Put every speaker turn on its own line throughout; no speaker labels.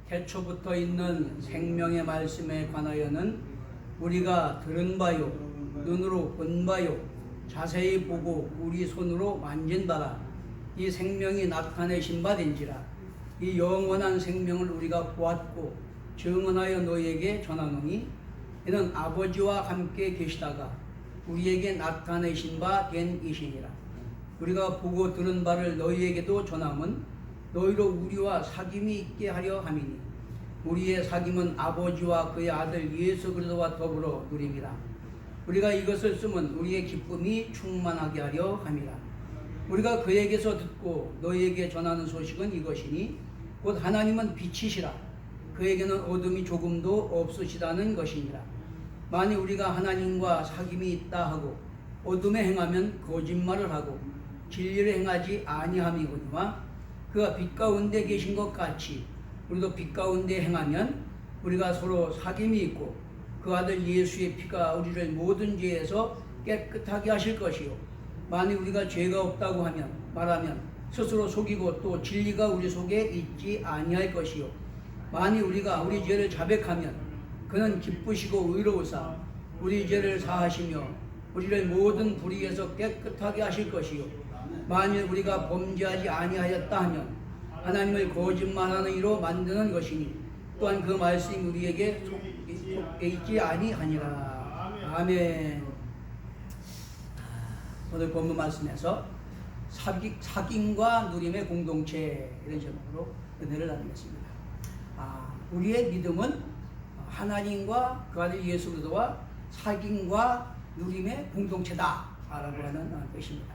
태초부터 있는 생명의 말씀에 관하여는 우리가 들은 바요, 눈으로 본 바요, 자세히 보고 우리 손으로 만진 바라. 이 생명이 나타내신 바 된지라. 이 영원한 생명을 우리가 보았고 증언하여 너희에게 전하노니 이는 아버지와 함께 계시다가 우리에게 나타내신 바 된 이시니라. 우리가 보고 들은 바를 너희에게도 전함은 너희로 우리와 사귐이 있게 하려 함이니 우리의 사귐은 아버지와 그의 아들 예수 그리스도와 더불어 누림이라. 우리가 이것을 쓰면 우리의 기쁨이 충만하게 하려 함이라. 우리가 그에게서 듣고 너희에게 전하는 소식은 이것이니 곧 하나님은 빛이시라. 그에게는 어둠이 조금도 없으시다는 것이니라. 만일 우리가 하나님과 사귐이 있다 하고 어둠에 행하면 거짓말을 하고 진리를 행하지 아니함이거니와 그가 빛 가운데 계신 것 같이 우리도 빛 가운데 행하면 우리가 서로 사귐이 있고 그 아들 예수의 피가 우리를 모든 죄에서 깨끗하게 하실 것이요 만일 우리가 죄가 없다고 말하면 스스로 속이고 또 진리가 우리 속에 있지 아니할 것이요 만일 우리가 우리 죄를 자백하면 그는 기쁘시고 의로우사 우리 죄를 사하시며 우리를 모든 불의에서 깨끗하게 하실 것이요 만일 우리가 범죄하지 아니하였다 하면 하나님을 거짓말하는 이로 만드는 것이니 또한 그 말씀이 우리에게 속에 있지 아니하니라. 아멘. 오늘 본문 말씀에서 사귐과 누림의 공동체 이런 제목으로 은혜를 나누겠습니다. 우리의 믿음은 하나님과 그 아들 예수 그리스도와 사귐과 누림의 공동체다라고 하는 것입니다.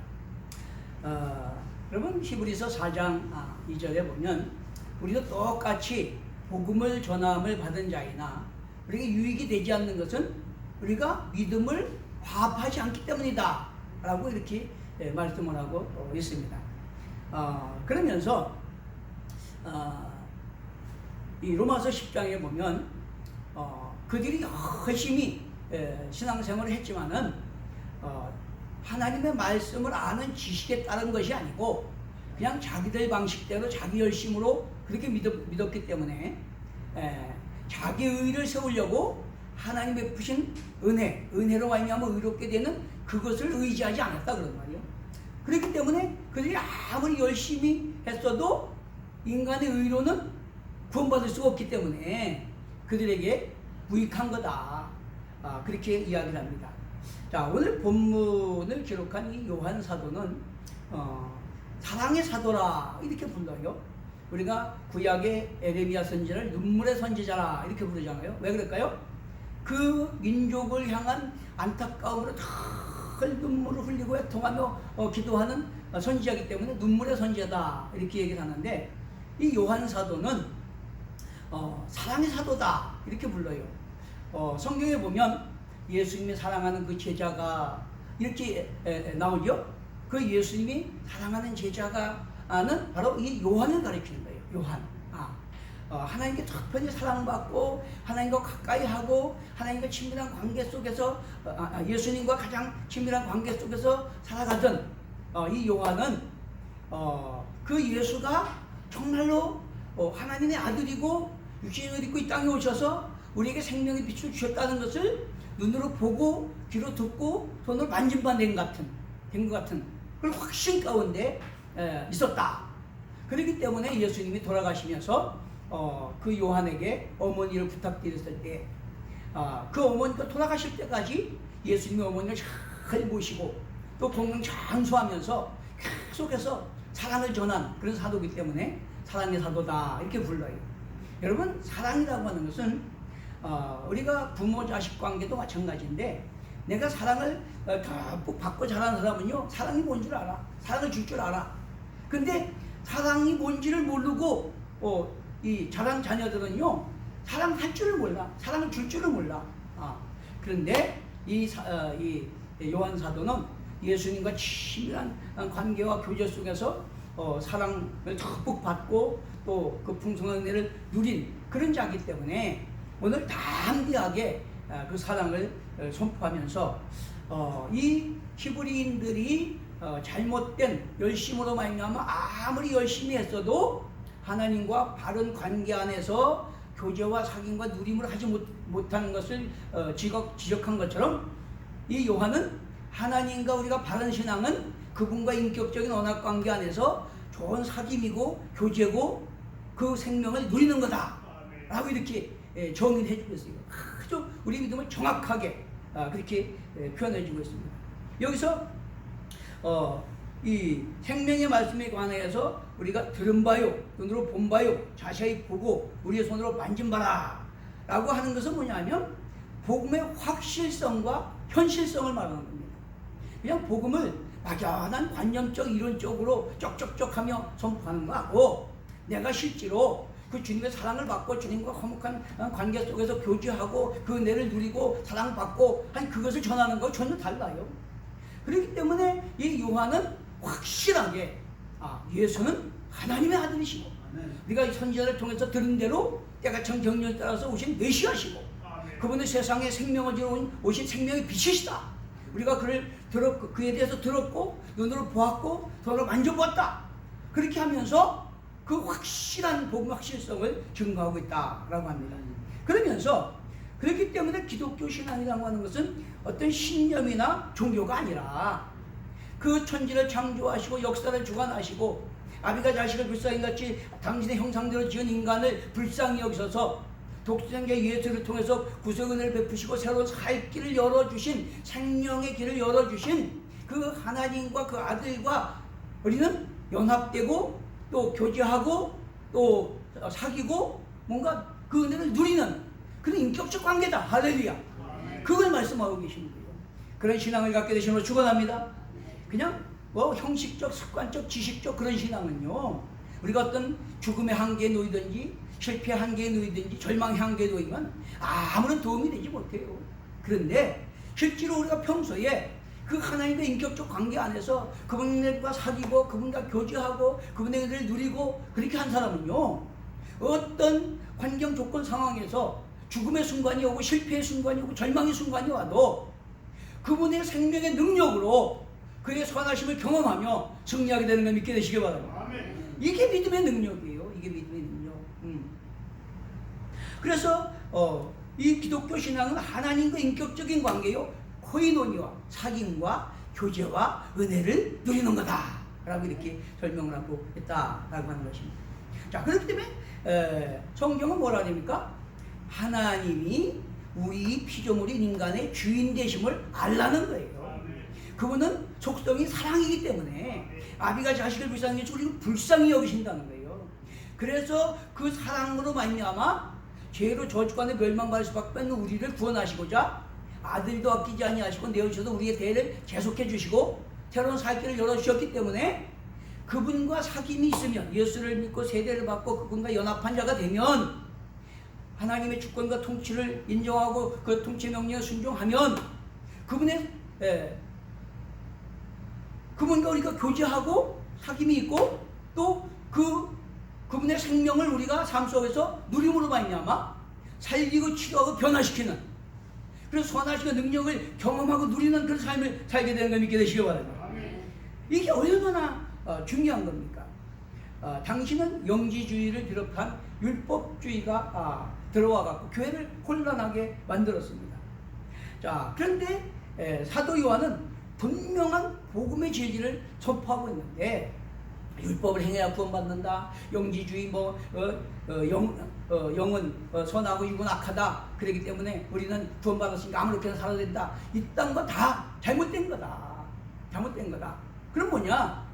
여러분 히브리서 4장 2절에 보면 우리도 똑같이 복음을 전함을 받은 자이나 우리에게 유익이 되지 않는 것은 우리가 믿음을 화합하지 않기 때문이다 라고 이렇게 말씀을 하고 있습니다. 그러면서 이 로마서 10장에 보면 그들이 열심히 신앙생활을 했지만은 하나님의 말씀을 아는 지식에 따른 것이 아니고 그냥 자기들 방식대로 자기 열심으로 그렇게 믿었기 때문에 자기 의를 세우려고 하나님의 베푸신 은혜로 말미암아 의롭게 되는 그것을 의지하지 않았다 그런 말이에요. 그렇기 때문에 그들이 아무리 열심히 했어도 인간의 의로는 구원받을 수가 없기 때문에 그들에게 무익한 거다. 그렇게 이야기를 합니다. 자, 오늘 본문을 기록한 이 요한 사도는 사랑의 사도라 이렇게 불러요. 우리가 구약의 에레미야 선지자를 눈물의 선지자라 이렇게 부르잖아요. 왜 그럴까요? 그 민족을 향한 안타까움으로 늘 눈물을 흘리고 애통하며 기도하는 선지자이기 때문에 눈물의 선지자다 이렇게 얘기를 하는데 이 요한 사도는 사랑의 사도다 이렇게 불러요. 성경에 보면 예수님이 사랑하는 그 제자가 이렇게 나오죠. 그 예수님이 사랑하는 제자가는 바로 이 요한을 가리키는 거예요. 요한. 하나님께 특별히 사랑받고 하나님과 가까이 하고 하나님과 친밀한 관계 속에서 예수님과 가장 친밀한 관계 속에서 살아가던 이 요한은 그 예수가 정말로 하나님의 아들이고 육신을 입고 이 땅에 오셔서 우리에게 생명의 빛을 주셨다는 것을 눈으로 보고 귀로 듣고 손으로 만진 바 된 것 같은 그런 확신 가운데 있었다. 그렇기 때문에 예수님이 돌아가시면서 그 요한에게 어머니를 부탁드렸을 때 그 어머니가 돌아가실 때까지 예수님이 어머니를 잘 모시고 또 공명 장수하면서 계속해서 사랑을 전한 그런 사도이기 때문에 사랑의 사도다 이렇게 불러요. 여러분 사랑이라고 하는 것은 우리가 부모 자식 관계도 마찬가지인데 내가 사랑을 듬뿍 받고 자라는 사람은요 사랑이 뭔 줄 알아. 사랑을 줄 줄 알아. 근데 사랑이 뭔지를 모르고 이 자란 자녀들은요 사랑할 줄을 몰라. 사랑을 줄 줄을 몰라. 그런데 이 요한 사도는 예수님과 친밀한 관계와 교제 속에서 사랑을 듬뿍 받고 또 그 풍성한 은혜를 누린 그런 자이기 때문에 오늘 담대하게 그 사랑을 선포하면서 이 히브리인들이 잘못된 열심으로 말미암아 아무리 열심히 했어도 하나님과 바른 관계 안에서 교제와 사귐과 누림을 하지 못하는 것을 지적한 것처럼 이 요한은 하나님과 우리가 바른 신앙은 그분과 인격적인 언약 관계 안에서 좋은 사귐이고 교제고 그 생명을 누리는 거다 라고 이렇게 정의를 해주고 있어요. 아주 우리 믿음을 정확하게 그렇게 표현해 주고 있습니다. 여기서 이 생명의 말씀에 관해서 우리가 들은 바요, 눈으로 본 바요, 자세히 보고 우리의 손으로 만진 바라 라고 하는 것은 뭐냐면 복음의 확실성과 현실성을 말하는 겁니다. 그냥 복음을 막연한 관념적 이론적으로 쩍쩍쩍하며 선포하는 거하고 내가 실제로 그 주님의 사랑을 받고 주님과 화목한 관계 속에서 교제하고 그 은혜를 누리고 사랑받고 한 그것을 전하는 거 전혀 달라요. 그렇기 때문에 이 요한은 확실하게 예수는 하나님의 아들이시고 우리가 선지자를 통해서 들은 대로 때가청 경륜에 따라서 오신 메시아시고 그분은 세상에 생명을 주러 오신 생명의 빛이시다. 우리가 그에 대해서 들었고 눈으로 보았고 손으로 만져보았다. 그렇게 하면서 그 확실한 복음 확실성을 증거하고 있다라고 합니다. 그러면서 그렇기 때문에 기독교 신앙이라고 하는 것은 어떤 신념이나 종교가 아니라 그 천지를 창조하시고 역사를 주관하시고 아비가 자식을 불쌍히 같이 당신의 형상대로 지은 인간을 불쌍히 여기셔서 독생자 예수를 통해서 구속 은혜를 베푸시고 새로운 살 길을 열어주신 생명의 길을 열어주신 그 하나님과 그 아들과 우리는 연합되고 또 교제하고 또 사귀고 뭔가 그 은혜를 누리는 그런 인격적 관계다. 할렐루야. 그걸 말씀하고 계신 거예요. 그런 신앙을 갖게 되시는 걸 축원합니다. 그냥 뭐 형식적, 습관적, 지식적 그런 신앙은요, 우리가 어떤 죽음의 한계에 놓이든지 실패의 한계에 놓이든지 절망의 한계에 놓이면 아무런 도움이 되지 못해요. 그런데 실제로 우리가 평소에 그 하나님과 인격적 관계 안에서 그분과 사귀고 그분과 교제하고 그분의 은혜를 누리고 그렇게 한 사람은요, 어떤 환경 조건 상황에서 죽음의 순간이 오고 실패의 순간이 오고 절망의 순간이 와도 그분의 생명의 능력으로 그의 선하심을 경험하며 승리하게 되는 걸 믿게 되시기 바랍니다. 이게 믿음의 능력이에요. 이게 믿음의 능력. 그래서 이 기독교 신앙은 하나님과 인격적인 관계요, 코이노니와 사귐과 교제와 은혜를 누리는 거다 라고 이렇게 설명을 하고 있다라고 하는 것입니다. 자, 그렇기 때문에 성경은 뭐라 합니까? 하나님이 우리 피조물인 인간의 주인 되심을 알라는 거예요. 그분은 속성이 사랑이기 때문에 아비가 자식을 불쌍히 여기시고 우리를 불쌍히 여기신다는 거예요. 그래서 그 사랑으로 말미암아 죄로 저주간에 멸망받을 수밖에 없는 우리를 구원하시고자 아들도 아끼지 아니하시고 내어주셔서 우리의 대를 계속해 주시고 새로운 살 길을 열어주셨기 때문에 그분과 사귐이 있으면 예수를 믿고 세대를 받고 그분과 연합한 자가 되면 하나님의 주권과 통치를 인정하고 그 통치 명령에 순종하면 그분과 우리가 교제하고 사귐이 있고 또 그분의 생명을 우리가 삶 속에서 누림으로 말미암아 살리고 치료하고 변화시키는 그래서 선하시고 능력을 경험하고 누리는 그런 삶을 살게 되는 걸 믿게 되시기 바랍니다. 이게 얼마나 중요한 겁니까? 당신은 영지주의를 비롯한 율법주의가 들어와갖고 교회를 혼란하게 만들었습니다. 자, 그런데 사도 요한은 분명한 복음의 진리를 선포하고 있는데 율법을 행해야 구원받는다. 영지주의 영은 선하고 육은 악하다. 그렇기 때문에 우리는 구원받았으니까 아무렇게나 살아야 된다. 이딴 거 다 잘못된 거다. 잘못된 거다. 그럼 뭐냐?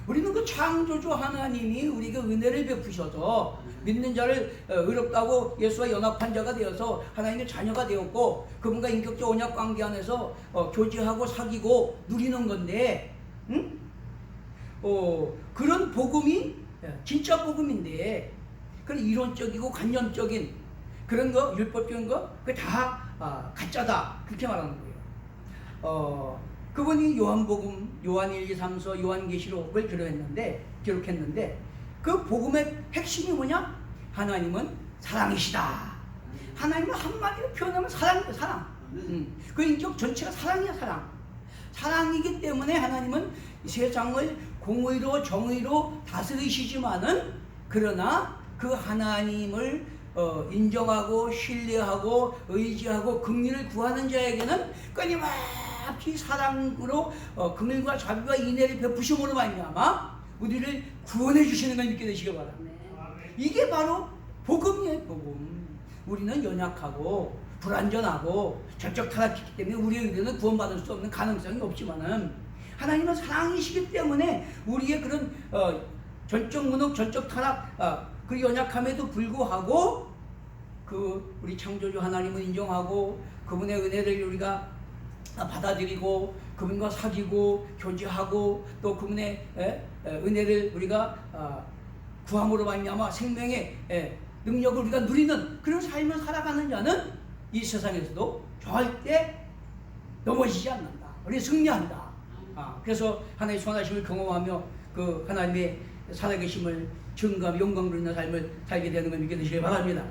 우리는 그 창조주 하나님이 우리에게 은혜를 베푸셔서 믿는 자를 의롭다고 예수와 연합한 자가 되어서 하나님의 자녀가 되었고 그분과 인격적 언약 관계 안에서 교제하고 사귀고 누리는 건데 그런 복음이 진짜 복음인데 그런 이론적이고 관념적인 그런 거 율법적인 거 그게 다 가짜다 그렇게 말하는 거예요. 그분이 요한복음, 요한 1, 2, 3서, 요한계시록을 기록했는데 그 복음의 핵심이 뭐냐? 하나님은 사랑이시다. 하나님은 한마디로 표현하면 사랑이에요. 사랑. 그 인격 전체가 사랑이야. 사랑. 사랑이기 때문에 하나님은 이 세상을 공의로 정의로 다스리시지만은 그러나 그 하나님을 인정하고 신뢰하고 의지하고 긍휼을 구하는 자에게는 끊임없이 사랑으로 긍휼과 자비와 인애를 베푸심으로 말미암아 우리를 구원해 주시는 걸 믿게 되시기 바랍니다. 이게 바로 복음이에요. 복음. 우리는 연약하고 불완전하고 절적 타락했기 때문에 우리의 의대는 구원받을 수 없는 가능성이 없지만은 하나님은 사랑이시기 때문에 우리의 그런 전적 무능, 전적 타락, 그 연약함에도 불구하고 그 우리 창조주 하나님을 인정하고 그분의 은혜를 우리가 받아들이고 그분과 사귀고 교제하고 또 그분의 은혜를 우리가 구함으로 말미암아 생명의 능력을 우리가 누리는 그런 삶을 살아가는 자는 이 세상에서도 절대 넘어지지 않는다. 우리 승리한다. 그래서 하나님의 선하심을 경험하며 그 하나님의 살아계심을 증거하며 영광 누리는 삶을 살게 되는 걸 믿게 되시기 바랍니다.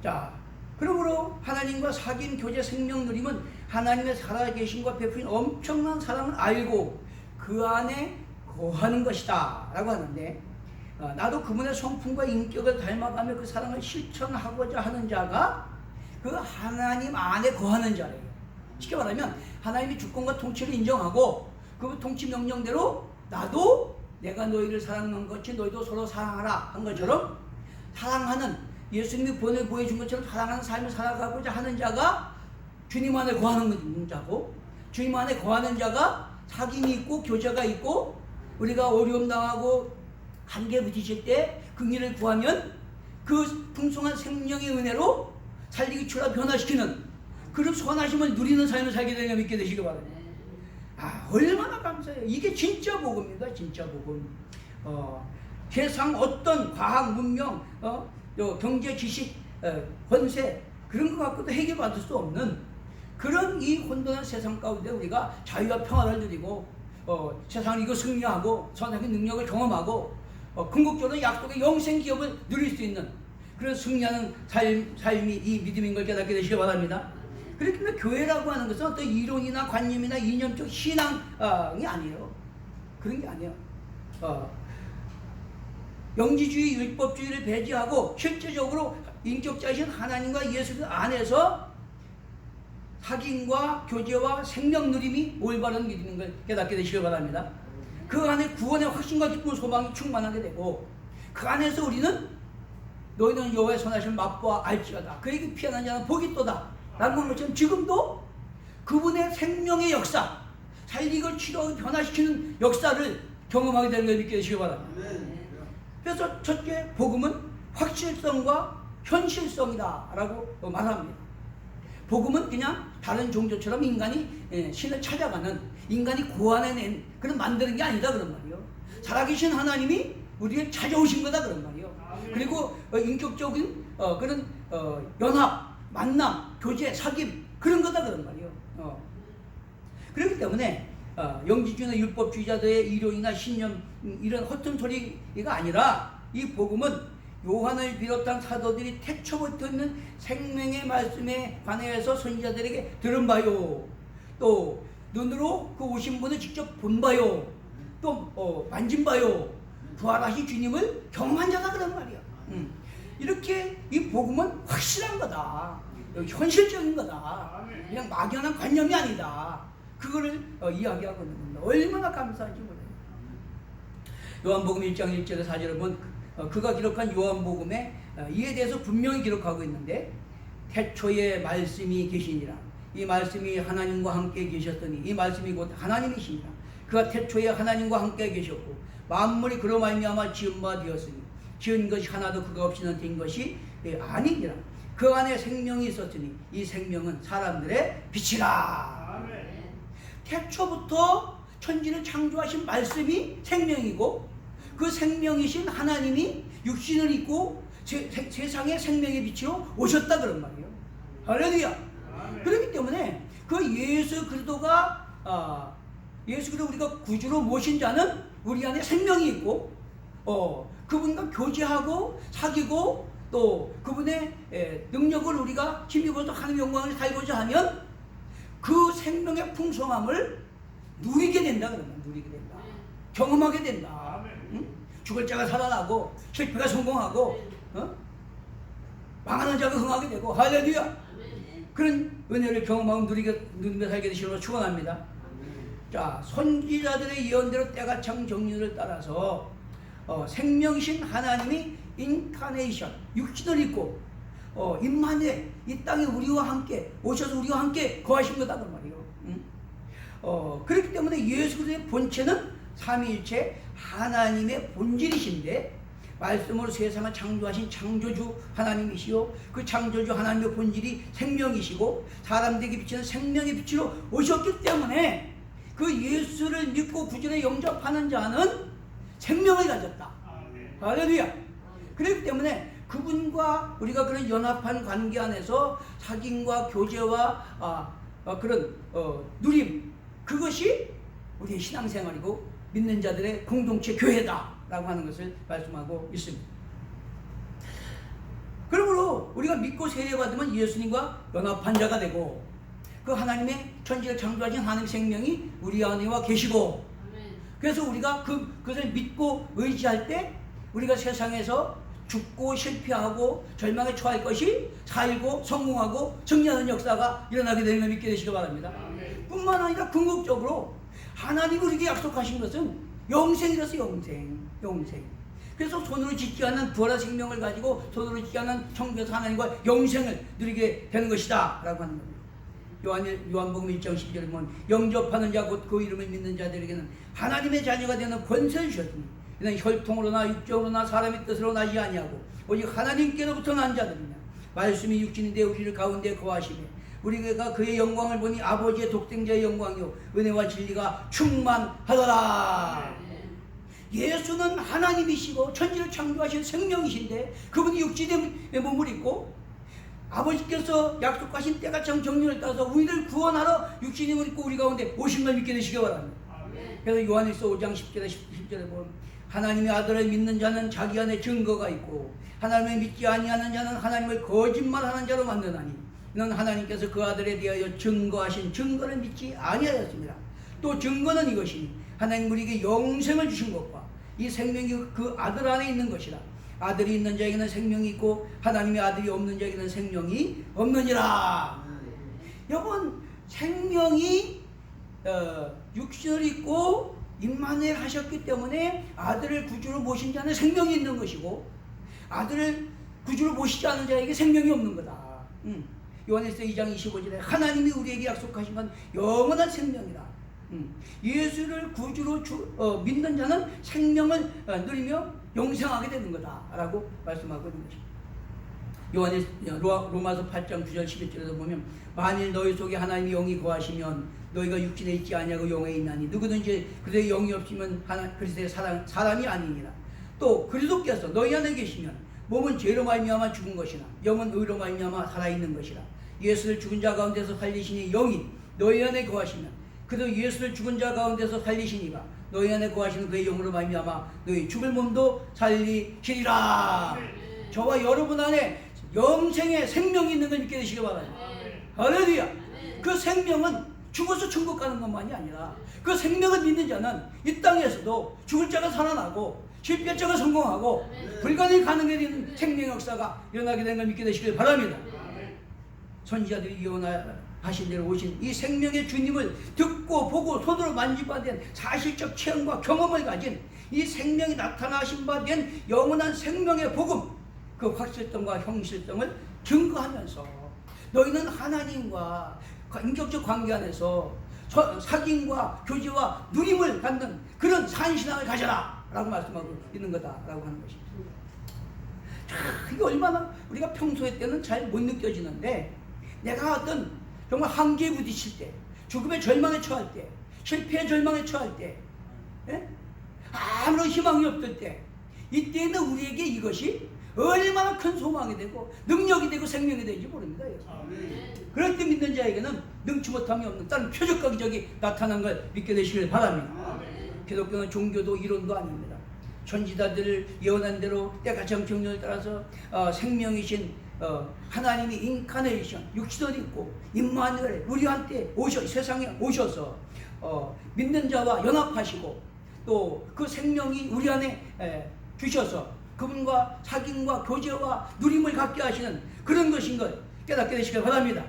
자, 그러므로 하나님과 사귐, 교제, 생명 누림은 하나님의 살아계심과 베푸신 엄청난 사랑을 알고 그 안에 거하는 것이다 라고 하는데, 나도 그분의 성품과 인격을 닮아가며 그 사랑을 실천하고자 하는 자가 그 하나님 안에 거하는 자래요. 쉽게 말하면 하나님의 주권과 통치를 인정하고 그 통치 명령대로 나도 내가 너희를 사랑하는 것이 너희도 서로 사랑하라 한 것처럼 사랑하는, 예수님이 보여준 것처럼 사랑하는 삶을 살아가고자 하는 자가 주님 안에 거하는 자고, 주님 안에 거하는 자가 사귐이 있고 교제가 있고 우리가 어려움 당하고 한계에 부딪힐 때 긍휼을 구하면 그 풍성한 생명의 은혜로 살리기 추라 변화시키는 그런 선하심을 누리는 삶을 살게 되는 걸 믿게 되시기 바랍니다. 얼마나 감사해요. 이게 진짜 복음입니다. 진짜 복음. 세상 어떤 과학 문명, 경제 지식, 권세 그런 것 갖고도 해결받을 수 없는 그런 이 혼돈한 세상 가운데 우리가 자유와 평화를 누리고 세상을 이거 승리하고 선하게 능력을 경험하고 궁극적으로 약속의 영생 기업을 누릴 수 있는 그런 승리하는 삶이 이 믿음인 걸 깨닫게 되시기 바랍니다. 그렇기 때문에 교회라고 하는 것은 어떤 이론이나 관념이나 이념적 신앙이 아니에요. 그런 게 아니에요. 영지주의, 율법주의를 배제하고 실제적으로 인격자이신 하나님과 예수 안에서 사귐과 교제와 생명 누림이 올바른 믿음인 걸 깨닫게 되시기 바랍니다. 그 안에 구원의 확신과 기쁨 소망이 충만하게 되고 그 안에서 우리는 너희는 여호와의 선하심을 맛보아 알지어다. 그에게 피하는 자는 복이 있도다 라는 것처럼 지금도 그분의 생명의 역사, 살리고 치료하고 변화시키는 역사를 경험하게 되는 걸 믿게 되시기 바랍니다. 그래서 첫째 복음은 확실성과 현실성이다 라고 말합니다. 복음은 그냥 다른 종교처럼 인간이 신을 찾아가는, 인간이 고안해낸 그런 만드는 게 아니다 그런 말이에요. 살아계신 하나님이 우리를 찾아오신 거다 그런 말이에요. 그리고 인격적인 그런 연합, 만남, 교제, 사귐 그런 거다 그런 말이에요. 그렇기 때문에 영지주의나 율법주의자들의 이론이나 신념 이런 허튼 소리가 아니라 이 복음은 요한을 비롯한 사도들이 태초부터 있는 생명의 말씀에 관해서 선지자들에게 들은 바요, 또 눈으로 그 오신 분을 직접 본 바요, 또 만진 바요, 부활하신 주님을 경험한 자다 그런 말이야. 이렇게 이 복음은 확실한 거다, 현실적인 거다, 그냥 막연한 관념이 아니다, 그거를 이야기하고 있는 겁니다. 얼마나 감사한지 몰라요. 요한복음 1장 1절에 4절에 보면 그가 기록한 요한복음에 이에 대해서 분명히 기록하고 있는데, 태초에 말씀이 계시니라. 이 말씀이 하나님과 함께 계셨더니 이 말씀이 곧 하나님이시니라. 그가 태초에 하나님과 함께 계셨고 만물이 그로 말미암아 지은 바 되었으니 지은 것이 하나도 그가 없이는 된 것이 아니니라. 그 안에 생명이 있었으니 이 생명은 사람들의 빛이라. 아멘. 태초부터 천지를 창조하신 말씀이 생명이고 그 생명이신 하나님이 육신을 입고 세상의 생명의 빛으로 오셨다 그런 말이에요. 할렐루야. 그렇기 때문에 그 예수 그리스도가 예수 그리스도 우리가 구주로 모신 자는 우리 안에 생명이 있고 그분과 교제하고 사귀고 또 그분의 능력을 우리가 힘입어서 하나님의 영광을 살고자 하면 그 생명의 풍성함을 누리게 된다 그러면 누리게 된다, 경험하게 된다. 죽을 자가 살아나고 실패가 성공하고 망하는 자가 흥하게 되고 할렐루야. 그런 은혜를 경험하고 누리며 살게 되시기로 축원합니다. 자, 선지자들의 예언대로 때가 참 정리를 따라서 생명이신 하나님이 인카네이션 육신을 입고 임마누엘 이 땅에 우리와 함께 오셔서 우리와 함께 거하신 거다 그 말이에요. 그렇기 때문에 예수 그리스도의 본체는 삼위일체 하나님의 본질이신데 말씀으로 세상을 창조하신 창조주 하나님이시요 그 창조주 하나님의 본질이 생명이시고 사람들에게 비치는 생명의 빛으로 오셨기 때문에 그 예수를 믿고 구주로 영접하는 자는 생명을 가졌다. 할렐루야. 그렇기 때문에 그분과 우리가 그런 연합한 관계 안에서 사귐과 교제와 그런 누림, 그것이 우리의 신앙생활이고 믿는 자들의 공동체 교회다라고 하는 것을 말씀하고 있습니다. 그러므로 우리가 믿고 세례받으면 예수님과 연합한 자가 되고 그 하나님의 천지를 창조하신 하나님의 생명이 우리 안에와 계시고 그래서 우리가 그것을 믿고 의지할 때 우리가 세상에서 죽고 실패하고 절망에 처할 것이 살고 성공하고 정리하는 역사가 일어나게 되는 걸 믿게 되시기 바랍니다. 뿐만 아니라 궁극적으로 하나님이 우리에게 약속하신 것은 영생이라서 영생. 그래서 손으로 짓지 않는 부활한 생명을 가지고 손으로 짓지 않는 천국에서 하나님과 영생을 누리게 되는 것이다 라고 하는 겁니다. 요한복음 1장 10절에 보면 영접하는 자 곧 그 이름을 믿는 자들에게는 하나님의 자녀가 되는 권세를 주셨으니 이는 혈통으로나 육적으로나 사람의 뜻으로 나지 아니하고 오직 하나님께로부터 난 자들이냐 말씀이 육신인데 우리를 가운데 거하시며 우리가 그의 영광을 보니 아버지의 독생자의 영광이요 은혜와 진리가 충만하더라. 예수는 하나님이시고 천지를 창조하신 생명이신데 그분이 육신의 몸을 입고 아버지께서 약속하신 때가 참 정령을 따라서 우리를 구원하러 육신의 몸을 입고 우리 가운데 오신 걸 믿게 되시기 바랍니다. 그래서 요한일서 5장 10절에 10절에 보면 하나님의 아들을 믿는 자는 자기 안에 증거가 있고 하나님을 믿지 아니하는 자는 하나님을 거짓말하는 자로 만드나니 이는 하나님께서 그 아들에 대하여 증거하신 증거를 믿지 아니하였습니다. 또 증거는 이것이니 하나님 우리에게 영생을 주신 것과 이 생명이 그 아들 안에 있는 것이라. 아들이 있는 자에게는 생명이 있고 하나님의 아들이 없는 자에게는 생명이 없느니라. 여러분 생명이 육신을 입고 임마누엘 하셨기 때문에 아들을 구주로 모신 자는 생명이 있는 것이고 아들을 구주로 모시지 않은 자에게 생명이 없는 거다. 요한일서 2장 25절에 하나님이 우리에게 약속하신 건 영원한 생명이다. 예수를 구주로 믿는 자는 생명을 누리며 영생하게 되는 거다라고 말씀하고 있는 것입니다. 로마서 8장 9절 11절에도 보면 만일 너희 속에 하나님의 영이 거하시면 너희가 육신에 있지 아니하고 영에 있나니 누구든지 그들의 영이 없으면 그리스도의 사람이 아니니라. 또 그리스도께서 너희 안에 계시면 몸은 죄로 말미암아 죽은 것이나 영은 의로 말미암아 살아있는 것이라. 예수를 죽은 자 가운데서 살리시니 영이 너희 안에 거하시면 그도 예수를 죽은 자 가운데서 살리시니가 너희 안에 거하시는 그의 영으로 말미암아 너희 죽을 몸도 살리시리라. 저와 여러분 안에 영생의 생명이 있는 걸 믿게 되시기 바랍니다. 할렐루야. 그 생명은 죽어서 천국 가는 것만이 아니라 그 생명을 믿는 자는 이 땅에서도 죽을 자가 살아나고 실패할 자가 성공하고 불가능이 가능해지는 생명 역사가 일어나게 되는 걸 믿게 되시길 바랍니다. 선지자들이 예언하신 대로 오신 이 생명의 주님을 듣고 보고 손으로 만지바 된 사실적 체험과 경험을 가진 이 생명이 나타나신 바 된 영원한 생명의 복음, 그 확실성과 형실성을 증거하면서 너희는 하나님과 인격적 관계 안에서 사귐과 교제와 누림을 갖는 그런 산신앙을 가져라 라고 말씀하고 있는 거다라고 하는 것입니다. 이게 얼마나 우리가 평소에 때는 잘 못 느껴지는데 내가 어떤 정말 한계에 부딪힐 때, 죽음의 절망에 처할 때, 실패의 절망에 처할 때, 아무런 희망이 없을 때, 이때는 우리에게 이것이 얼마나 큰 소망이 되고 능력이 되고 생명이 되는지 모릅니다. 그럴 때 믿는 자에게는 능치 못함이 없는 다른 표적과 기적이 나타난 걸 믿게 되시길 바랍니다. 기독교는 종교도 이론도 아닙니다. 천지자들을 예언한 대로 때가 정령을 따라서 생명이신 하나님이 인카네이션 육신을 입고 임마누엘 우리한테 세상에 오셔서 믿는 자와 연합하시고 또 그 생명이 우리 안에 주셔서 그분과 사귐과 교제와 누림을 갖게 하시는 그런 것인 걸 깨닫게 되시길 바랍니다.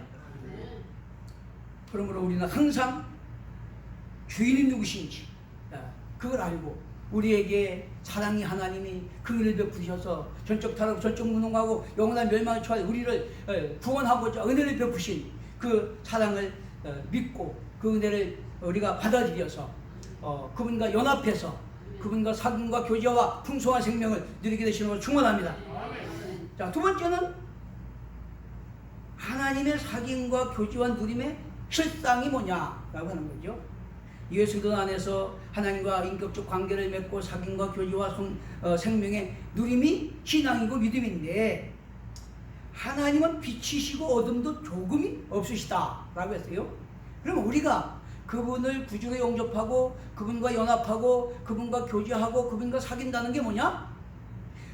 그러므로 우리는 항상 주인이 누구신지 그걸 알고 우리에게 사랑이 하나님이 그 은혜를 베푸셔서 전적 타락, 전적 무능하고 영원한 멸망에 처할 우리를 구원하고자 은혜를 베푸신 그 사랑을 믿고 그 은혜를 우리가 받아들여서 그분과 연합해서 그분과 사귐과 교제와 풍성한 생명을 누리게 되시는 것을 축원합니다. 자, 두 번째는 하나님의 사귐과 교제와 누림의 실상이 뭐냐라고 하는 거죠. 예수 그리스도 안에서 하나님과 인격적 관계를 맺고 사귐과 교제와 생명의 누림이 신앙이고 믿음인데 하나님은 빛이시고 어둠도 조금이 없으시다 라고 했어요. 그럼 우리가 그분을 구주로 영접하고 그분과 연합하고 그분과 교제하고 그분과 사귄다는 게 뭐냐?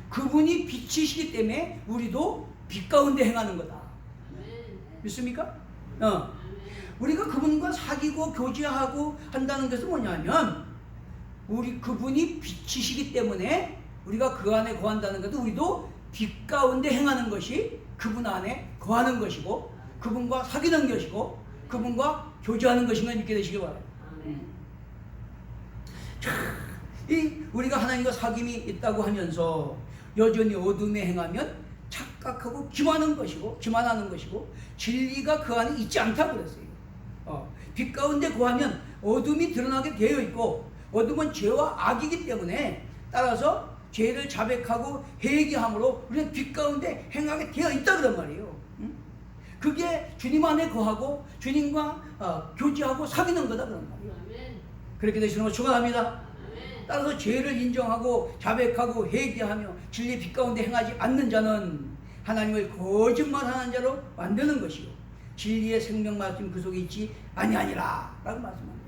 그분이 빛이시기 때문에 우리도 빛 가운데 행하는 거다. 믿습니까? 우리가 그분과 사귀고 교제하고 한다는 것은 뭐냐면 그분이 빛이시기 때문에 우리가 그 안에 거한다는 것도 우리도 빛 가운데 행하는 것이 그분 안에 거하는 것이고 그분과 사귀는 것이고 그분과 교제하는 것인 걸 믿게 되시기 바랍니다. 우리가 하나님과 사귐이 있다고 하면서 여전히 어둠에 행하면 착각하고 기만하는 것이고 진리가 그 안에 있지 않다고 그랬어요. 빛 가운데 거하면 어둠이 드러나게 되어 있고 어둠은 죄와 악이기 때문에 따라서 죄를 자백하고 회개함으로 우리는 빛 가운데 행하게 되어 있다 그런 말이에요. 그게 주님 안에 거하고 주님과 교제하고 사귀는 거다 그런 말이에요. 그렇게 되시는 걸 축원합니다. 따라서 죄를 인정하고 자백하고 회개하며 진리의 빛 가운데 행하지 않는 자는 하나님을 거짓말하는 자로 만드는 것이요 진리의 생명 말씀 그 속에 있지 아니하니라 라고 말씀합니다.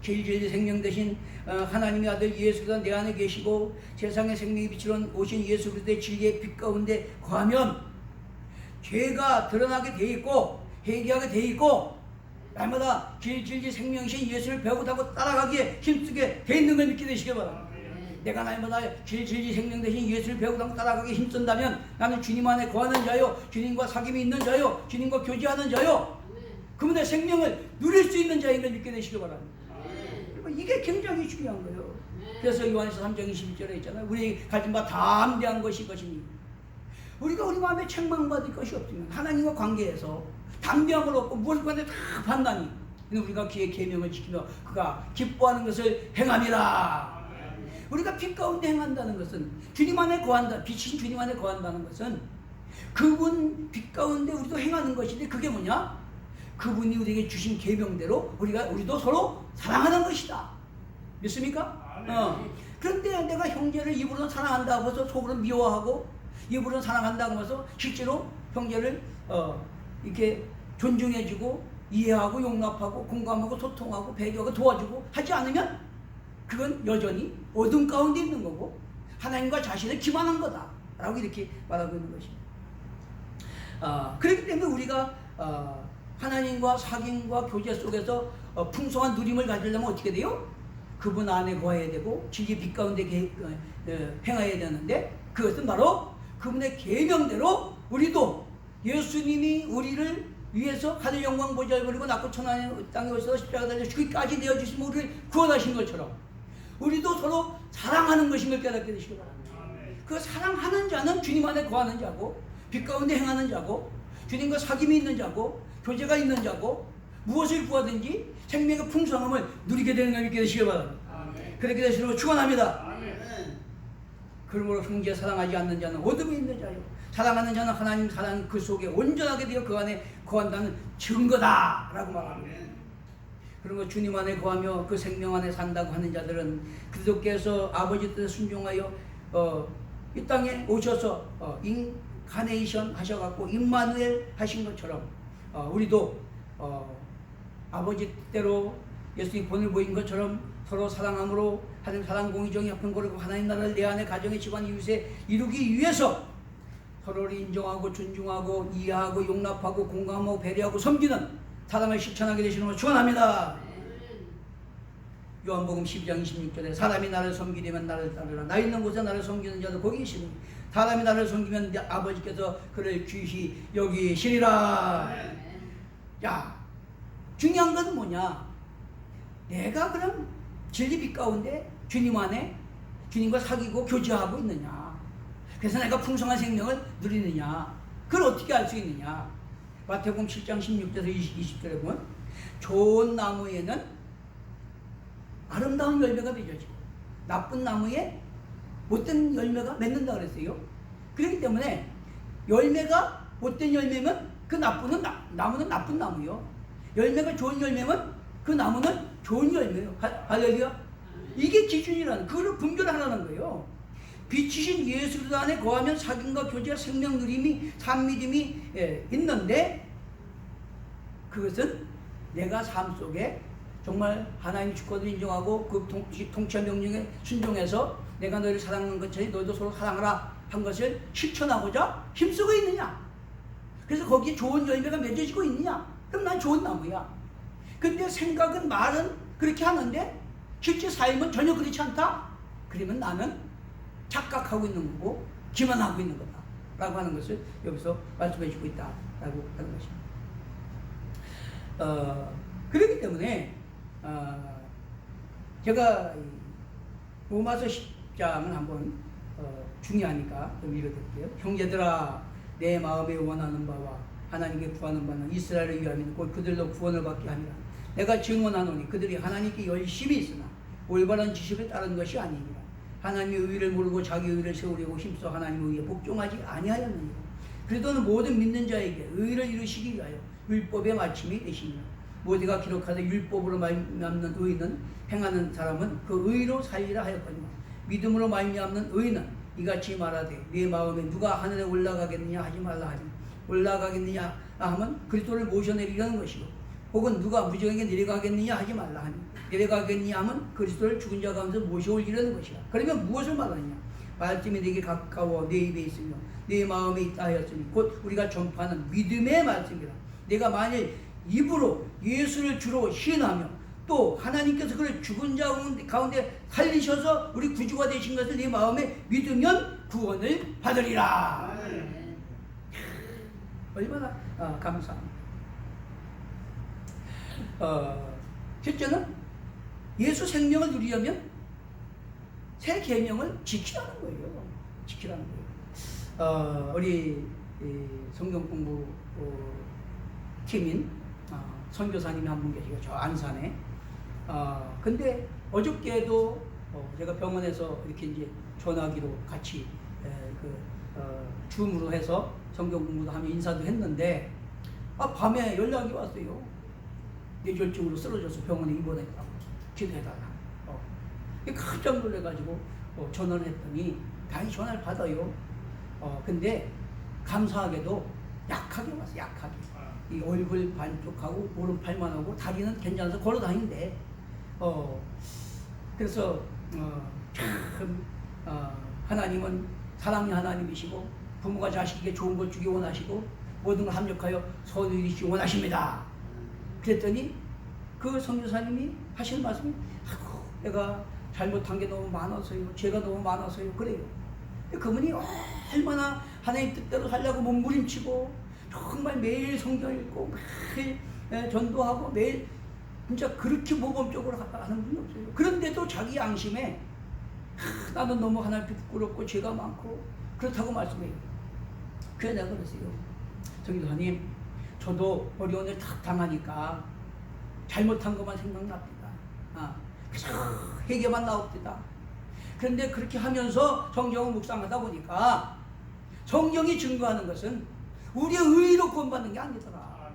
진리의 생명 되신 하나님의 아들 예수 그리스도가 내 안에 계시고 세상의 생명의 빛으로 오신 예수 그리스도의 진리의 빛 가운데 거하면 죄가 드러나게 돼 있고 회개하게 돼 있고 날마다 진리 생명이신 예수를 배우고 따라가기에 힘쓰게 돼 있는 걸 믿게 되시기 바랍니다. 내가 날마다 진리 생명 되신 예수를 배우고 따라가기에 힘쓴다면 나는 주님 안에 거하는 자요 주님과 사귐이 있는 자요 주님과 교제하는 자요 그분의 생명을 누릴 수 있는 자인 걸 믿게 되시기 바랍니다. 그리고 이게 굉장히 중요한 거예요. 그래서 요한에서 3장 21절에 있잖아요. 우리 가진 바 담대한 것이 것이니 우리가 우리 마음에 책망받을 것이 없으면 하나님과 관계에서 담대함으로 얻고 무엇을 관계 다 판단이 근데 우리가 그의 계명을 지키며 그가 기뻐하는 것을 행함이라. 우리가 빛 가운데 행한다는 것은 주님 안에 거한다. 빛이신 주님 안에 거한다는 것은 그분 빛 가운데 우리도 행하는 것인데 그게 뭐냐? 그분이 우리에게 주신 계명대로 우리도 서로 사랑하는 것이다. 믿습니까? 그런데 내가 형제를 입으로는 사랑한다고 해서 속으로 미워하고 입으로는 사랑한다고 해서 실제로 형제를 이렇게 존중해주고 이해하고 용납하고 공감하고 소통하고 배려하고 도와주고 하지 않으면 그건 여전히 어둠 가운데 있는 거고 하나님과 자신을 기만한 거다 라고 이렇게 말하고 있는 것입니다. 그렇기 때문에 우리가 하나님과 사귐과 교제 속에서 풍성한 누림을 가지려면 어떻게 돼요? 그분 안에 거해야 되고 진리 빛 가운데 행해야 되는데 그것은 바로 그분의 계명대로 우리도 예수님이 우리를 위해서 하늘 영광 보좌를 버리고 낳고 천하의 땅에 오셔서 십자가 달려 죽기까지 내어주시면 우리를 구원하신 것처럼 우리도 서로 사랑하는 것인 걸 깨닫게 되시기 바랍니다. 그 사랑하는 자는 주님 안에 거하는 자고 빛 가운데 행하는 자고 주님과 사귐이 있는 자고 교제가 있는 자고 무엇을 구하든지 생명의 풍성함을 누리게 되는 걸 믿게 되시기 바랍니다. 그렇게 되시는 걸 축원합니다. 그러므로 형제 사랑하지 않는 자는 어둠에 있는 자요 사랑하는 자는 하나님 사랑 그 속에 온전하게 되어 그 안에 거한다는 증거다 라고 말합니다. 그리고 주님 안에 거하며 그 생명 안에 산다고 하는 자들은 그리스도께서 아버지 뜻에 순종하여 이 땅에 오셔서 인카네이션 하셔갖고 임마누엘 하신 것처럼 우리도 아버지 뜻대로 예수님 본을 보인 것처럼 서로 사랑함으로 하나님 사랑 공의정의 협평고르고 하나님 나라를 내 안에 가정의 집안 이웃에 이루기 위해서 서로를 인정하고 존중하고 이해하고 용납하고 공감하고 배려하고 섬기는 사랑을 실천하게 되시는 걸 축원합니다. 요한복음 12장 26절에 사람이 나를 섬기려면 나를 따르라. 나 있는 곳에 나를 섬기는 자도 거기 있으니 사람이 나를 섬기면 내 아버지께서 그를 귀히 여기시리라. 야, 중요한 건 뭐냐? 내가 그럼 진리빛 가운데 주님 안에 주님과 사귀고 교제하고 있느냐? 그래서 내가 풍성한 생명을 누리느냐? 그걸 어떻게 알 수 있느냐? 마태복음 7장 16절에서 20절에 보면 좋은 나무에는 아름다운 열매가 맺어지고 나쁜 나무에 못된 열매가 맺는다 그랬어요. 그렇기 때문에 열매가 못된 열매면 그 나무는 나쁜 나무요. 열매가 좋은 열매면 그 나무는 좋은 열매요. 할렐루야. 이게 기준이라는, 그걸 분별하라는 거예요. 빛이신 예수 그리스도 안에 거하면 사귐과 교제와 생명 누림이 참 믿음이 있는데, 그것은 내가 삶 속에 정말 하나님 주권을 인정하고 그 통치 명령에 순종해서 내가 너희를 사랑하는 것처럼 너희도 서로 사랑하라 한 것을 실천하고자 힘쓰고 있느냐? 그래서 거기에 좋은 열매가 맺어지고 있느냐? 그럼 난 좋은 나무야. 근데 생각은 말은 그렇게 하는데 실제 삶은 전혀 그렇지 않다? 그러면 나는 착각하고 있는 거고 기만하고 있는 거다 라고 하는 것을 여기서 말씀해 주고 있다 라고 하는 것입니다. 그렇기 때문에 제가 로마서 10장을 한번 중요하니까 좀 읽어드릴게요. 형제들아, 내 마음에 원하는 바와 하나님께 구하는 바는 이스라엘을 위함이니 곧 그들로 구원을 받게 하니라. 내가 증언하노니 그들이 하나님께 열심히 있으나 올바른 지식을 따른 것이 아니니라. 하나님의 의를 모르고 자기 의를 세우려고 힘써 하나님의 의에 복종하지 아니하였느니라. 그리스도는 모든 믿는 자에게 의를 이루시기 위하여 율법의 마침이 되시니라. 모세가 기록하되 율법으로 말미암는 의는 행하는 사람은 그 의로 살리라 하였거니와 믿음으로 말미암는 의는 이같이 말하되 네 마음에 누가 하늘에 올라가겠느냐 하지 말라 하니 올라가겠느냐 하면 그리스도를 모셔내리려는 것이고 혹은 누가 무정에게 내려가겠느냐 하지 말라 하니 내려가겠느냐 하면 그리스도를 죽은 자 가운데 모셔올리려는 것이라. 그러면 무엇을 말하느냐? 말씀이 내게 가까워 내 입에 있으며 내 마음에 있다 하였으니 곧 우리가 전파하는 믿음의 말씀이라. 내가 만일 입으로 예수를 주로 시인하며 또 하나님께서 그를 죽은 자 가운데 살리셔서 우리 구주가 되신 것을 네 마음에 믿으면 구원을 받으리라. 얼마나 감사합니다. 실제는 예수 생명을 누리려면 새 계명을 지키라는 거예요. 지키라는 거예요. 우리 성경 공부 팀인 선교사님이 한 분 계시고 저 안산에 근데 어저께도 제가 병원에서 이렇게 이제 전화기로 같이 줌으로 해서 성경 공부도 하며 인사도 했는데 밤에 연락이 왔어요. 뇌졸중으로 쓰러져서 병원에 입원했다고 기도해달라. 깜짝 놀래가지고 전화를 했더니 다행히 전화를 받아요. 근데 감사하게도 약하게 왔어. 약하게. 이 얼굴 반쪽하고 오른팔만 하고 다리는 괜찮아서 걸어 다니는데 그래서 참 하나님은 사랑의 하나님이시고 부모가 자식에게 좋은 걸 주기 원하시고 모든 걸 합력하여 선을 이루시기 원하십니다. 그랬더니 그 선교사님이 하시는 말씀이 내가 잘못한 게 너무 많아서요. 죄가 너무 많아서요. 그래요. 그분이 얼마나 하나님 뜻대로 살려고 몸부림치고 정말 매일 성경 읽고 매일 전도하고 매일 진짜 그렇게 모범적으로 하는 분이 없어요. 그런데도 자기 양심에 나는 너무 하나님께 부끄럽고 죄가 많고 그렇다고 말씀해요. 그래서 내가 그랬어요. 성교사님, 저도 어려운 일 탁 당하니까 잘못한 것만 생각납니다. 그래서 회개만 나옵니다. 그런데 그렇게 하면서 성경을 묵상하다 보니까 성경이 증거하는 것은 우리의 의로 구원받는 게 아니더라.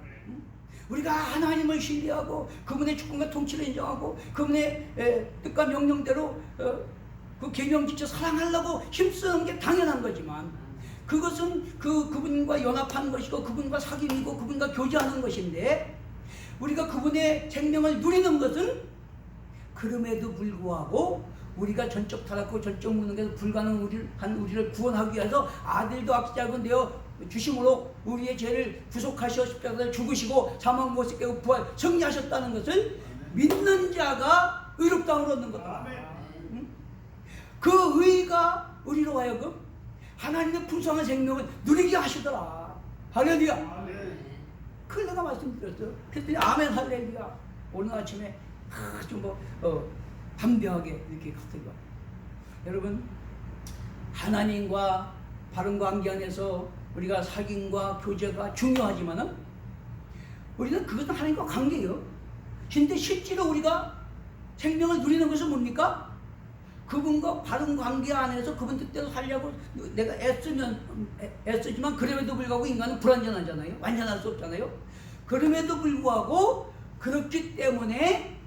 우리가 하나님을 신뢰하고 그분의 주권과 통치를 인정하고 그분의 뜻과 명령대로 그 계명 지켜 사랑하려고 힘쓰는 게 당연한 거지만 그것은 그분과 연합하는 것이고 그분과 사귐이고 그분과 교제하는 것인데 우리가 그분의 생명을 누리는 것은 그럼에도 불구하고 우리가 전적 타락하고 전적 무능에서 불가능한 우리를 구원하기 위해서 아들도 악자가 되어 주심으로 우리의 죄를 구속하시어 십자가에 죽으시고 사망 못을 깨고 부활 승리하셨다는 것을 믿는 자가 의롭다함을 얻는 거다. 응? 그 의가 우리로 하여금 하나님의 풍성한 생명을 누리게 하시더라. 할렐루야. 그걸 내가 말씀드렸어요. 그랬더니 아멘 할렐루야. 오늘 아침에 아주 담대하게 이렇게 겉들여. 여러분, 하나님과 바른 관계 안에서 우리가 사귐과 교제가 중요하지만은 우리는 그것은 하나님과 관계예요. 근데 실제로 우리가 생명을 누리는 것은 뭡니까? 그분과 바른 관계 안에서 그분 뜻대로 살려고 내가 애쓰지만 그럼에도 불구하고 인간은 불완전하잖아요. 완전할 수 없잖아요. 그럼에도 불구하고 그렇기 때문에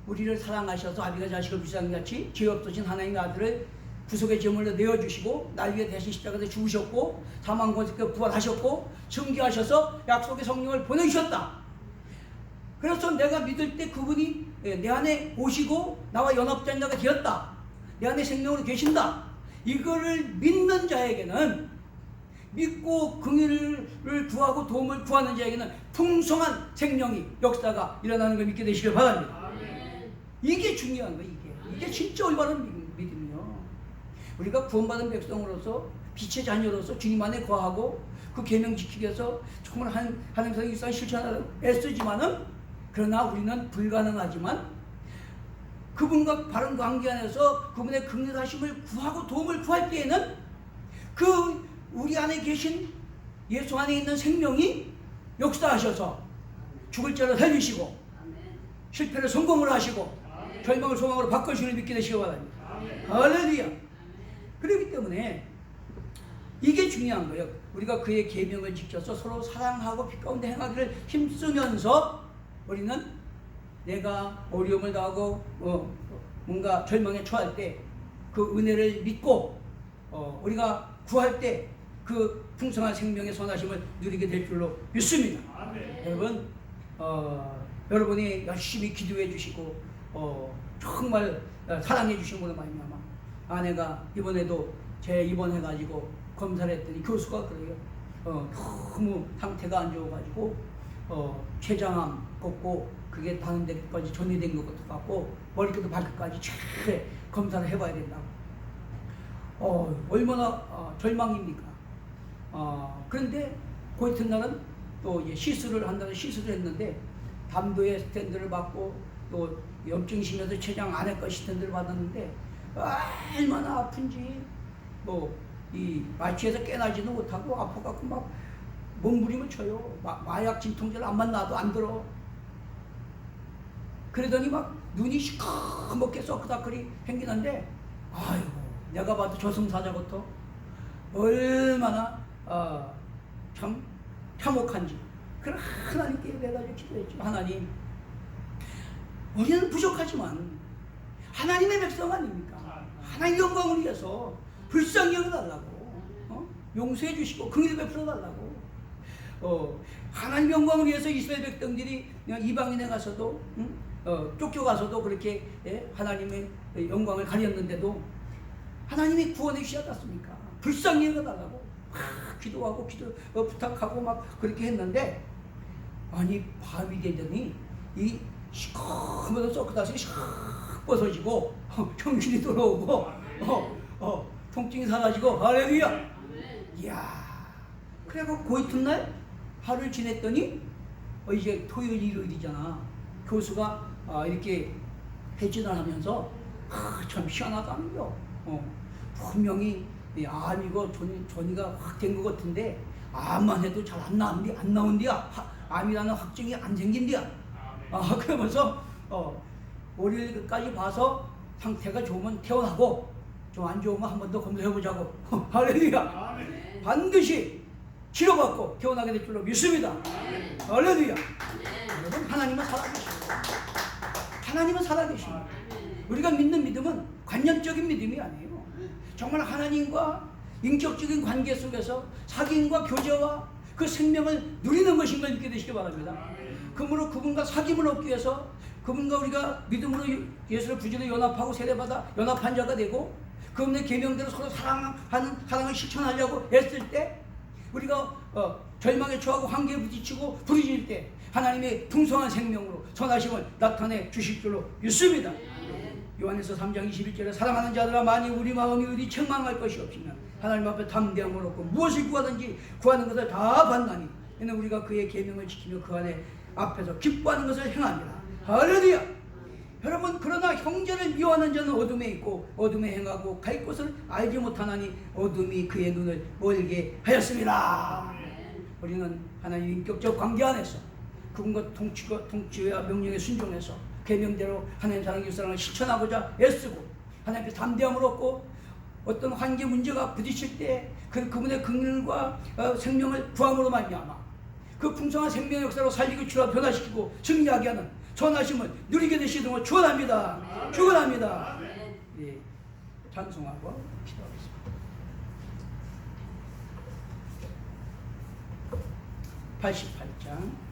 우리를 사랑하셔서 아비가 자식을 불쌍히같이 죄 없으신 하나님의 아들을 구속의 제물로 내어주시고 날 위해 대신 십자가에서 죽으셨고 사망 권세께 부활하셨고 증거하셔서 약속의 성령을 보내주셨다. 그래서 내가 믿을 때 그분이 내 안에 오시고 나와 연합자가 되었다. 내 안에 생명으로 계신다. 이거를 믿는 자에게는, 믿고 긍휼을 구하고 도움을 구하는 자에게는 풍성한 생명이, 역사가 일어나는 걸 믿게 되시길 바랍니다. 이게 중요한 거예요. 이게 진짜 올바른 믿음이요. 우리가 구원받은 백성으로서 빛의 자녀로서 주님 안에 거하고 그 계명 지키기 위해서 정말 하나님의 일상 실천하려고 애쓰지만은, 그러나 우리는 불가능하지만 그분과 바른 관계 안에서 그분의 긍휼하심을 구하고 도움을 구할 때에는 그 우리 안에 계신 예수 안에 있는 생명이 역사하셔서 죽을 자를 살리시고 실패를 성공을 하시고 절망을 소망으로 바꿔주시는 믿게 되시기 바랍니다. 할렐루야. 그렇기 때문에 이게 중요한 거예요. 우리가 그의 계명을 지켜서 서로 사랑하고 빛 가운데 행하기를 힘쓰면서 우리는 내가 어려움을 당하고 뭔가 절망에 처할 때 그 은혜를 믿고 우리가 구할 때 그 풍성한 생명의 선하심을 누리게 될 줄로 믿습니다. 여러분, 여러분이 열심히 기도해 주시고 정말 사랑해 주신 걸로 말미암아 아내가 이번에도 입원해가지고 검사를 했더니 교수가 그래요. 너무 상태가 안 좋아가지고 췌장암 걷고 그게 다른 데까지 전이된 것 같고 머리끝부터 발끝까지 쫙 검사를 해봐야 된다고. 얼마나 절망입니까? 그런데 그 이튿날은 또 이제 시술을 한다는 시술을 했는데 담도에 스탠드를 받고 또 염증이 심해서 췌장 안에까지 스탠드를 받았는데 얼마나 아픈지 이 마취해서 깨나지도 못하고 아파갖고 막 몸부림을 쳐요. 마약 진통제를 안만 놔도 안 들어. 그러더니 막 눈이 시커멓게 서크다크리 생기는데 아이고 내가 봐도 저승사자부터 얼마나 참 참혹한지. 그래 하나님께 내가지고 기도했죠. 하나님, 우리는 부족하지만 하나님의 백성 아닙니까? 하나님의 영광을 위해서 불쌍히 여겨달라고, 용서해 주시고 긍휼 베풀어 달라고. 하나님 영광을 위해서 이스라엘 백성들이 이방인에 가서도 쫓겨가서도 그렇게 하나님의 영광을 가렸는데도 하나님이 구원해 주시지 않았습니까? 불쌍히 여겨달라고 기도하고 부탁하고 막 그렇게 했는데, 아니 밤이 되더니 이 시커먼 서크다시 샥 벗어지고 정신이 돌아오고 통증이 사라지고. 할렐루야. 이야. 그래갖고 그 이튿날 하루를 지냈더니 이제 토요일 일요일이잖아. 교수가 이렇게 회진을 하면서 참 희한하다는 거. 분명히 암이고 전이가 확 된 것 같은데 암만 해도 잘 안 나온디야. 암이라는 확증이 안 생긴디야. 그러면서 월요일까지 봐서 상태가 좋으면 퇴원하고 좀 안 좋으면 한 번 더 검사해보자고. 할렐루야. 반드시 치료받고 퇴원하게 될 줄로 믿습니다. 할렐루야. 여러분, 하나님은 살아계십니다. 하나님은 살아계십니다. 우리가 믿는 믿음은 관념적인 믿음이 아니에요. 정말 하나님과 인격적인 관계 속에서 사귐과 교제와 그 생명을 누리는 것인 걸 믿게 되시기 바랍니다. 그러므로 그분과 사귐을 얻기 위해서 그분과 우리가 믿음으로 예수를 구주로 연합하고 세례받아 연합한 자가 되고 그분의 계명대로 서로 사랑을 실천하려고 애쓸 때, 우리가 절망에 처하고 한계에 부딪히고 부르짖을 때 하나님의 풍성한 생명으로 선하심을 나타내 주실 줄로 믿습니다. 요한에서 3장 21절에 사랑하는 자들아 만일 우리 마음이 어디 책망할 것이 없으면 하나님 앞에 담대함을 얻고 무엇을 구하든지 구하는 것을 다 받나니 이는 우리가 그의 계명을 지키며 그 안에 앞에서 기뻐하는 것을 행합니다. 할렐루야. 여러분, 그러나 형제를 미워하는 자는 어둠에 있고 어둠에 행하고 갈 곳을 알지 못하나니 어둠이 그의 눈을 멀게 하였습니다. 우리는 하나님 인격적 관계 안에서 그분과 통치와 명령에 순종해서 계명대로 하나님 사랑 사랑을 실천하고자 애쓰고 하나님 앞에 담대함을 얻고 어떤 환경 문제가 부딪힐 때 그분의 긍휼과 생명을 구함으로 말미암아 그 풍성한 생명의 역사로 살리고 치유와 변화시키고 승리하게 하는 전하심을 누리게 되시도록 축원합니다. 축원합니다. 예, 찬송하고 기도하겠습니다. 88장